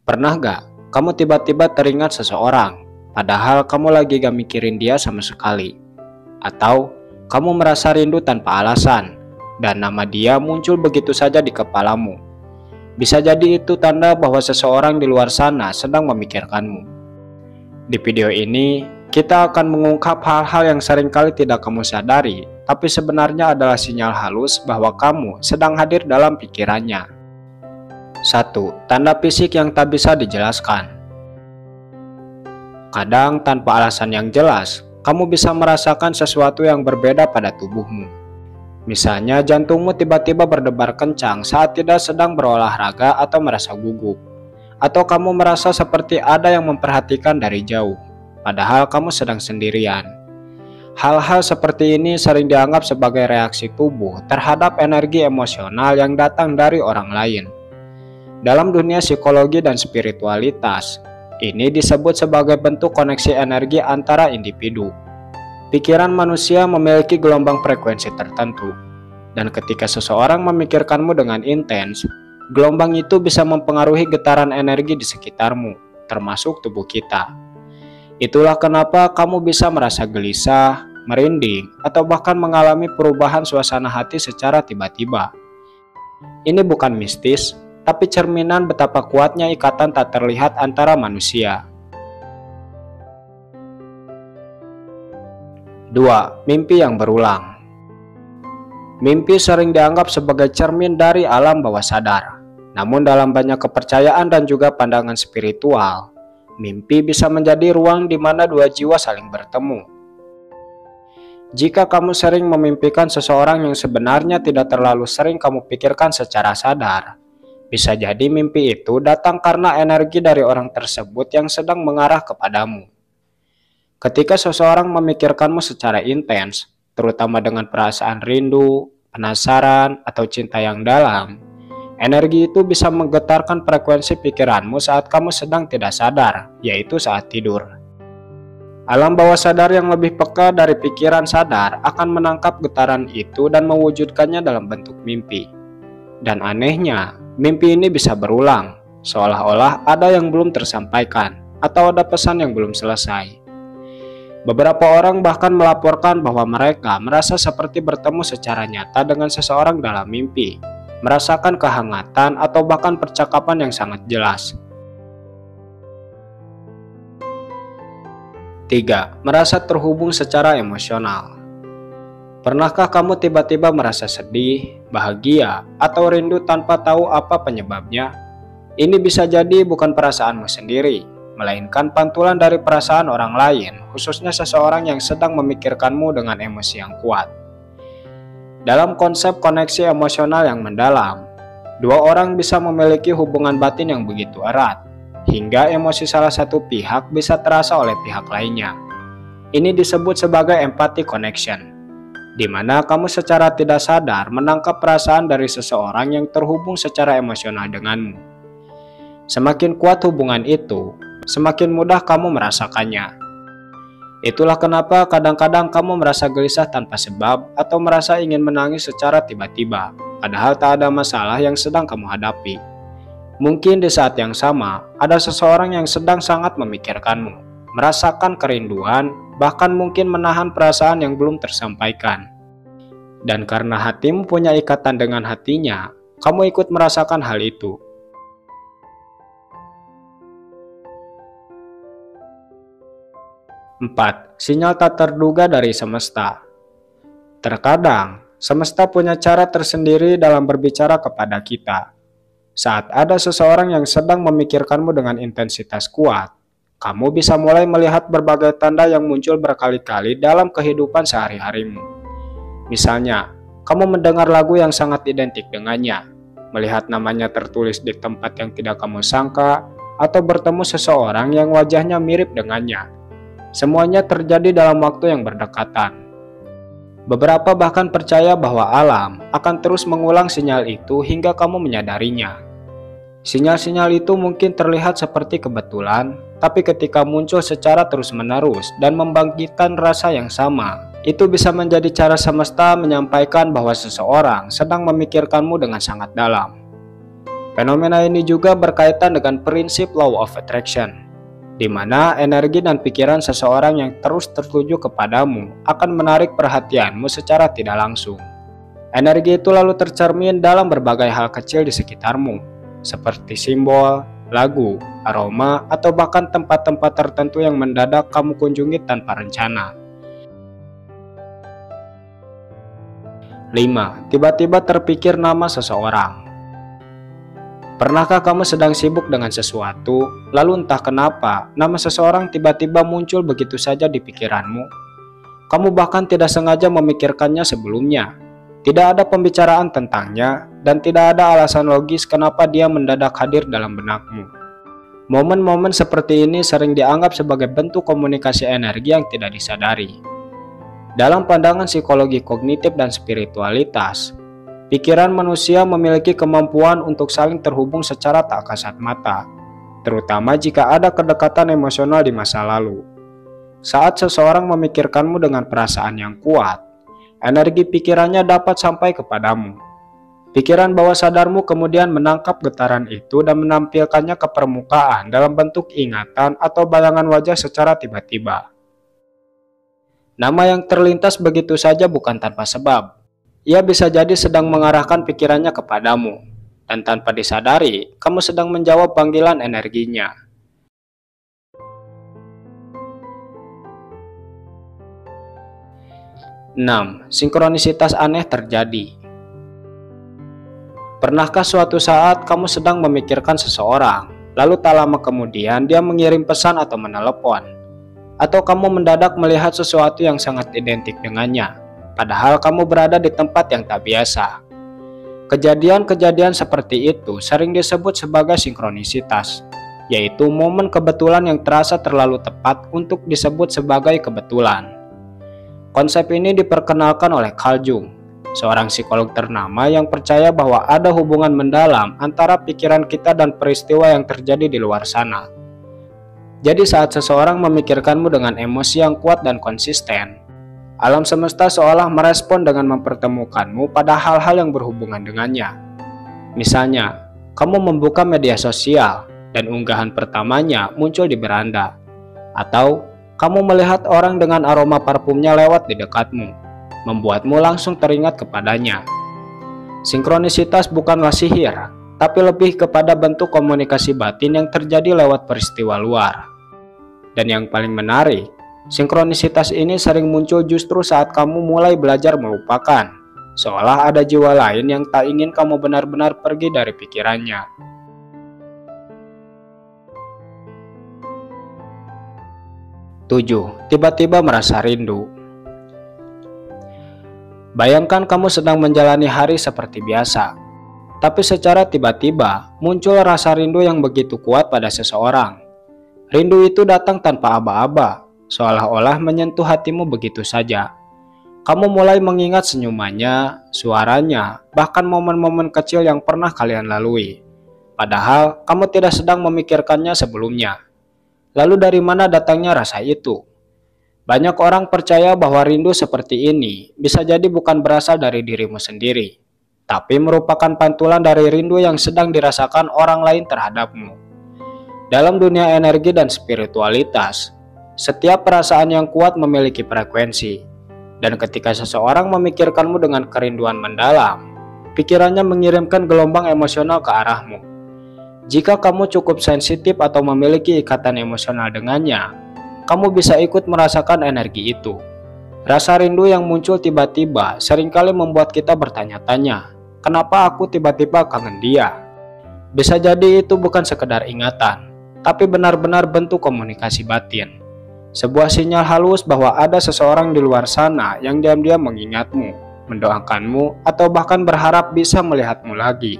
Pernah gak kamu tiba-tiba teringat seseorang, padahal kamu lagi gak mikirin dia sama sekali? Atau kamu merasa rindu tanpa alasan, dan nama dia muncul begitu saja di kepalamu? Bisa jadi itu tanda bahwa seseorang di luar sana sedang memikirkanmu. Di video ini, kita akan mengungkap hal-hal yang seringkali tidak kamu sadari, tapi sebenarnya adalah sinyal halus bahwa kamu sedang hadir dalam pikirannya. 1. Tanda fisik yang tak bisa dijelaskan. Kadang tanpa alasan yang jelas, kamu bisa merasakan sesuatu yang berbeda pada tubuhmu. Misalnya jantungmu tiba-tiba berdebar kencang saat tidak sedang berolahraga atau merasa gugup. Atau kamu merasa seperti ada yang memperhatikan dari jauh, padahal kamu sedang sendirian. Hal-hal seperti ini sering dianggap sebagai reaksi tubuh terhadap energi emosional yang datang dari orang lain. Dalam dunia psikologi dan spiritualitas, ini disebut sebagai bentuk koneksi energi antara individu. Pikiran manusia memiliki gelombang frekuensi tertentu, dan ketika seseorang memikirkanmu dengan intens, gelombang itu bisa mempengaruhi getaran energi di sekitarmu, termasuk tubuh kita. Itulah kenapa kamu bisa merasa gelisah, merinding, atau bahkan mengalami perubahan suasana hati secara tiba-tiba. Ini bukan mistis, tapi cerminan betapa kuatnya ikatan tak terlihat antara manusia. 2. Mimpi yang berulang. Mimpi sering dianggap sebagai cermin dari alam bawah sadar. Namun dalam banyak kepercayaan dan juga pandangan spiritual, mimpi bisa menjadi ruang di mana dua jiwa saling bertemu. Jika kamu sering memimpikan seseorang yang sebenarnya tidak terlalu sering kamu pikirkan secara sadar, bisa jadi mimpi itu datang karena energi dari orang tersebut yang sedang mengarah kepadamu. Ketika seseorang memikirkanmu secara intens, terutama dengan perasaan rindu, penasaran, atau cinta yang dalam, energi itu bisa menggetarkan frekuensi pikiranmu saat kamu sedang tidak sadar, yaitu saat tidur. Alam bawah sadar yang lebih peka dari pikiran sadar akan menangkap getaran itu dan mewujudkannya dalam bentuk mimpi. Dan anehnya, mimpi ini bisa berulang, seolah-olah ada yang belum tersampaikan atau ada pesan yang belum selesai. Beberapa orang bahkan melaporkan bahwa mereka merasa seperti bertemu secara nyata dengan seseorang dalam mimpi, merasakan kehangatan atau bahkan percakapan yang sangat jelas. 3. Merasa terhubung secara emosional. Pernahkah kamu tiba-tiba merasa sedih, bahagia, atau rindu tanpa tahu apa penyebabnya? Ini bisa jadi bukan perasaanmu sendiri, melainkan pantulan dari perasaan orang lain, khususnya seseorang yang sedang memikirkanmu dengan emosi yang kuat. Dalam konsep koneksi emosional yang mendalam, dua orang bisa memiliki hubungan batin yang begitu erat, hingga emosi salah satu pihak bisa terasa oleh pihak lainnya. Ini disebut sebagai empathy connection, di mana kamu secara tidak sadar menangkap perasaan dari seseorang yang terhubung secara emosional denganmu. Semakin kuat hubungan itu, semakin mudah kamu merasakannya. Itulah kenapa kadang-kadang kamu merasa gelisah tanpa sebab atau merasa ingin menangis secara tiba-tiba, padahal tak ada masalah yang sedang kamu hadapi. Mungkin di saat yang sama, ada seseorang yang sedang sangat memikirkanmu, merasakan kerinduan, bahkan mungkin menahan perasaan yang belum tersampaikan. Dan karena hatimu punya ikatan dengan hatinya, kamu ikut merasakan hal itu. 4. Sinyal tak terduga dari semesta. Terkadang, semesta punya cara tersendiri dalam berbicara kepada kita. Saat ada seseorang yang sedang memikirkanmu dengan intensitas kuat, kamu bisa mulai melihat berbagai tanda yang muncul berkali-kali dalam kehidupan sehari-harimu. Misalnya, kamu mendengar lagu yang sangat identik dengannya, melihat namanya tertulis di tempat yang tidak kamu sangka, atau bertemu seseorang yang wajahnya mirip dengannya. Semuanya terjadi dalam waktu yang berdekatan. Beberapa bahkan percaya bahwa alam akan terus mengulang sinyal itu hingga kamu menyadarinya. Sinyal-sinyal itu mungkin terlihat seperti kebetulan, tapi ketika muncul secara terus-menerus dan membangkitkan rasa yang sama, itu bisa menjadi cara semesta menyampaikan bahwa seseorang sedang memikirkanmu dengan sangat dalam. Fenomena ini juga berkaitan dengan prinsip law of attraction, di mana energi dan pikiran seseorang yang terus tertuju kepadamu akan menarik perhatianmu secara tidak langsung. Energi itu lalu tercermin dalam berbagai hal kecil di sekitarmu, seperti simbol, lagu, aroma, atau bahkan tempat-tempat tertentu yang mendadak kamu kunjungi tanpa rencana. 5. Tiba-tiba terpikir nama seseorang. Pernahkah kamu sedang sibuk dengan sesuatu, lalu entah kenapa, nama seseorang tiba-tiba muncul begitu saja di pikiranmu? Kamu bahkan tidak sengaja memikirkannya sebelumnya. Tidak ada pembicaraan tentangnya, dan tidak ada alasan logis kenapa dia mendadak hadir dalam benakmu. Momen-momen seperti ini sering dianggap sebagai bentuk komunikasi energi yang tidak disadari. Dalam pandangan psikologi kognitif dan spiritualitas, pikiran manusia memiliki kemampuan untuk saling terhubung secara tak kasat mata, terutama jika ada kedekatan emosional di masa lalu. Saat seseorang memikirkanmu dengan perasaan yang kuat, energi pikirannya dapat sampai kepadamu. Pikiran bawah sadarmu kemudian menangkap getaran itu dan menampilkannya ke permukaan dalam bentuk ingatan atau bayangan wajah secara tiba-tiba. Nama yang terlintas begitu saja bukan tanpa sebab. Ia bisa jadi sedang mengarahkan pikirannya kepadamu, dan tanpa disadari, kamu sedang menjawab panggilan energinya. 6. Sinkronisitas aneh terjadi. Pernahkah suatu saat kamu sedang memikirkan seseorang, lalu tak lama kemudian dia mengirim pesan atau menelepon? Atau kamu mendadak melihat sesuatu yang sangat identik dengannya, padahal kamu berada di tempat yang tak biasa? Kejadian-kejadian seperti itu sering disebut sebagai sinkronisitas, yaitu momen kebetulan yang terasa terlalu tepat untuk disebut sebagai kebetulan. Konsep ini diperkenalkan oleh Carl Jung, seorang psikolog ternama yang percaya bahwa ada hubungan mendalam antara pikiran kita dan peristiwa yang terjadi di luar sana. Jadi saat seseorang memikirkanmu dengan emosi yang kuat dan konsisten, alam semesta seolah merespon dengan mempertemukanmu pada hal-hal yang berhubungan dengannya. Misalnya, kamu membuka media sosial dan unggahan pertamanya muncul di beranda, atau kamu melihat orang dengan aroma parfumnya lewat di dekatmu, membuatmu langsung teringat kepadanya. Sinkronisitas bukanlah sihir, tapi lebih kepada bentuk komunikasi batin yang terjadi lewat peristiwa luar. Dan yang paling menarik, sinkronisitas ini sering muncul justru saat kamu mulai belajar melupakan, seolah ada jiwa lain yang tak ingin kamu benar-benar pergi dari pikirannya. 7. Tiba-tiba merasa rindu. Bayangkan kamu sedang menjalani hari seperti biasa, tapi secara tiba-tiba muncul rasa rindu yang begitu kuat pada seseorang. Rindu itu datang tanpa aba-aba, seolah-olah menyentuh hatimu begitu saja. Kamu mulai mengingat senyumannya, suaranya, bahkan momen-momen kecil yang pernah kalian lalui. Padahal kamu tidak sedang memikirkannya sebelumnya. Lalu dari mana datangnya rasa itu? Banyak orang percaya bahwa rindu seperti ini bisa jadi bukan berasal dari dirimu sendiri, tapi merupakan pantulan dari rindu yang sedang dirasakan orang lain terhadapmu. Dalam dunia energi dan spiritualitas, setiap perasaan yang kuat memiliki frekuensi, dan ketika seseorang memikirkanmu dengan kerinduan mendalam, pikirannya mengirimkan gelombang emosional ke arahmu. Jika kamu cukup sensitif atau memiliki ikatan emosional dengannya, kamu bisa ikut merasakan energi itu. Rasa rindu yang muncul tiba-tiba seringkali membuat kita bertanya-tanya, kenapa aku tiba-tiba kangen dia? Bisa jadi itu bukan sekedar ingatan, tapi benar-benar bentuk komunikasi batin. Sebuah sinyal halus bahwa ada seseorang di luar sana yang diam-diam mengingatmu, mendoakanmu, atau bahkan berharap bisa melihatmu lagi.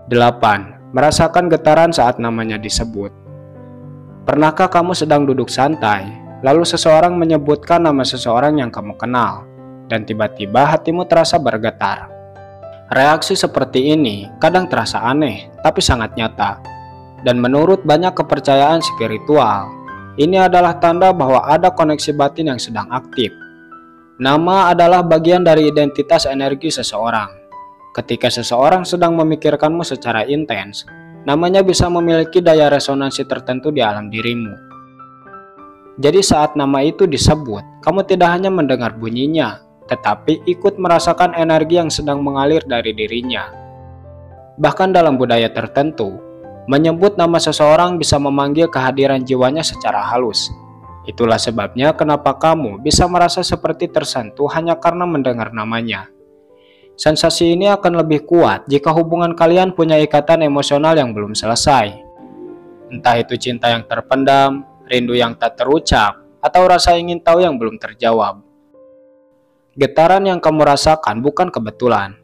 8. Merasakan getaran saat namanya disebut. Pernahkah kamu sedang duduk santai, lalu seseorang menyebutkan nama seseorang yang kamu kenal, dan tiba-tiba hatimu terasa bergetar? Reaksi seperti ini kadang terasa aneh, tapi sangat nyata. Dan menurut banyak kepercayaan spiritual, ini adalah tanda bahwa ada koneksi batin yang sedang aktif. Nama adalah bagian dari identitas energi seseorang. Ketika seseorang sedang memikirkanmu secara intens, namanya bisa memiliki daya resonansi tertentu di alam dirimu. Jadi saat nama itu disebut, kamu tidak hanya mendengar bunyinya, tetapi ikut merasakan energi yang sedang mengalir dari dirinya. Bahkan dalam budaya tertentu, menyebut nama seseorang bisa memanggil kehadiran jiwanya secara halus. Itulah sebabnya kenapa kamu bisa merasa seperti tersentuh hanya karena mendengar namanya. Sensasi ini akan lebih kuat jika hubungan kalian punya ikatan emosional yang belum selesai. Entah itu cinta yang terpendam, rindu yang tak terucap, atau rasa ingin tahu yang belum terjawab. Getaran yang kamu rasakan bukan kebetulan.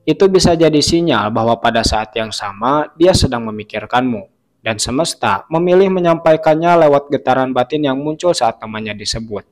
Itu bisa jadi sinyal bahwa pada saat yang sama dia sedang memikirkanmu. Dan semesta memilih menyampaikannya lewat getaran batin yang muncul saat namanya disebut.